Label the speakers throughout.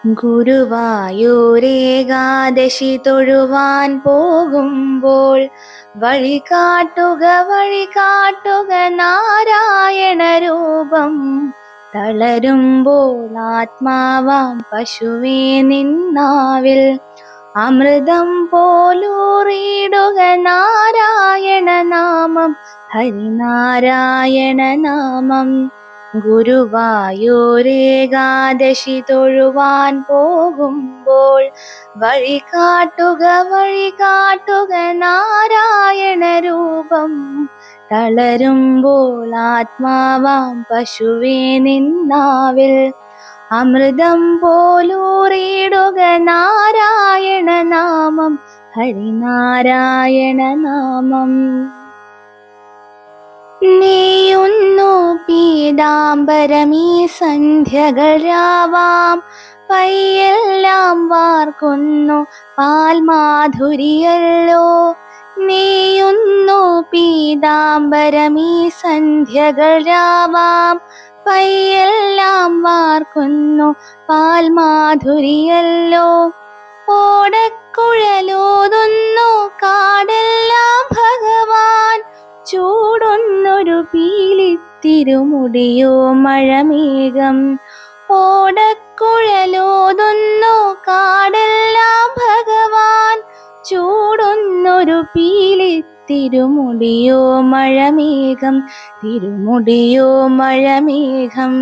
Speaker 1: ഗുരുവായൂരേകാദശി തൊഴുവാൻ പോകുമ്പോൾ വഴി കാട്ടുക നാരായണ രൂപം. തളരുമ്പോൾ ആത്മാവാം പശുവേ നിന്നാവിൽ അമൃതം പോലൂറിയിടുക നാരായണ നാമം, ഹരിനാരായണ നാമം. ഗുരുവായൂരേകാദശി തൊഴുവാൻ പോകുമ്പോൾ വഴി കാട്ടുക നാരായണ രൂപം. തളരുമ്പോൾ ആത്മാവാം പശുവേ നിന്നാവിൽ അമൃതം പോലൂറിയിടുക നാരായണ നാമം, ഹരിനാരായണ നാമം. നീയുന്നു പീതാംബരമീ സന്ധ്യകൾ രാവാം, പയ്യെല്ലാം വാർക്കുന്നു പാൽമാധുരിയല്ലോ. നീയുന്നു പീതാംബരമീ സന്ധ്യകൾ രാവാം, പയ്യെല്ലാം വാർക്കുന്നു പാൽമാധുരിയല്ലോ. ഓടക്കുഴലൂതുന്നു കാടെല്ലാം ഭഗവാൻ, ചൂടുന്നൊരു പീലിത്തിരുമുടിയോ മഴമേഘം. ഓടക്കുഴലൂതുന്നു കാടെല്ലാം ഭഗവാൻ, ചൂടുന്നൊരു പീലിത്തിരുമുടിയോ മഴമേഘം, തിരുമുടിയോ മഴമേഘം.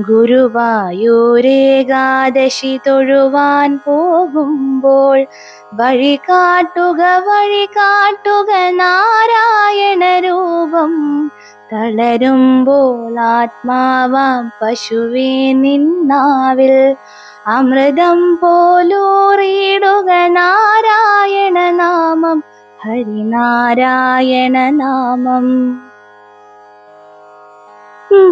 Speaker 1: ഗുരുവായൂരേകാദശി തൊഴുവാൻ പോകുമ്പോൾ വഴി കാട്ടുക നാരായണ രൂപം. തളരുമ്പോൾ ആത്മാവാം പശുവേ നിന്നാവിൽ അമൃതം പോലൂറിയിടുക നാരായണ നാമം, ഹരിനാരായണ നാമം.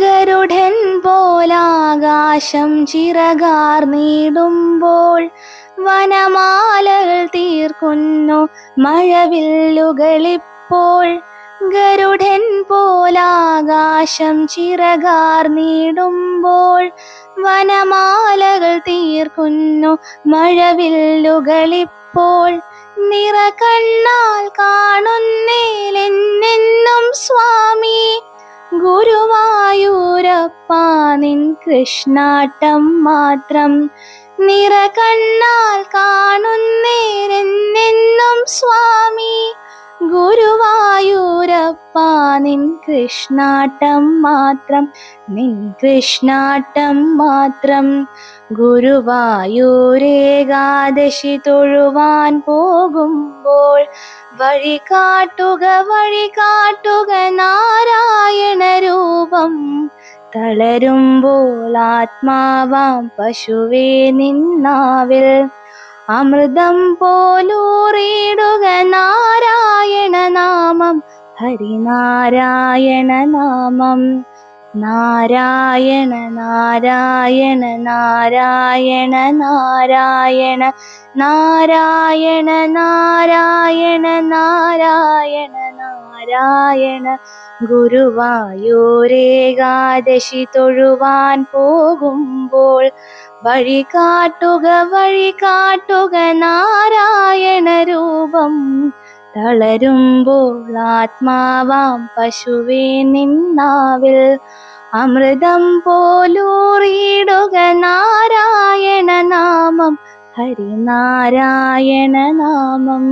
Speaker 1: ഗരുഡൻ പോലാകാശം ചിറകാർന്നിടുമ്പോൾ വനമാലകൾ തീർക്കുന്നു മഴവില്ലുകളിപ്പോൾ. ഗരുഡൻ പോലാകാശം ചിറകാർന്നിടുമ്പോൾ വനമാലകൾ തീർക്കുന്നു മഴവില്ലുകളിപ്പോൾ. നിറകണ്ണാൽ കാണുന്നേലെന്നെന്നും സ്വാമി, ഗുരുവായൂരപ്പാ നിൻ കൃഷ്ണാട്ടം മാത്രം. നിറകണ്ണാൽ കാണുന്നേരെന്നെന്നും സ്വാമി, ഗുരുവായൂരപ്പാ നിൻ കൃഷ്ണാട്ടം മാത്രം, നിൻ കൃഷ്ണാട്ടം മാത്രം. ഗുരുവായൂരേകാദശി തൊഴുവാൻ പോകുമ്പോൾ വഴി കാട്ടുക നാരായണ രൂപം. തളരുമ്പോൾ ആത്മാവാം പശുവേ നിന്നാവിൽ അമൃതം പോലൂറിയിടുക നാരായണ നാമം, ഹരിനാരായണ നാമം. നാരായണ നാരായണ നാരായണ നാരായണ നാരായണ നാരായണ നാരായണ നാരായണ. ഗുരുവായൂരേകാദശി തൊഴുവാൻ പോകുമ്പോൾ വഴി കാട്ടുക നാരായണ രൂപം. തളരുമ്പോൾ ആത്മാവാം പശുവേ നിന്നാവിൽ അമൃതം പോലൂറിയിടുക നാരായണ നാമം, ഹരിനാരായണ നാമം.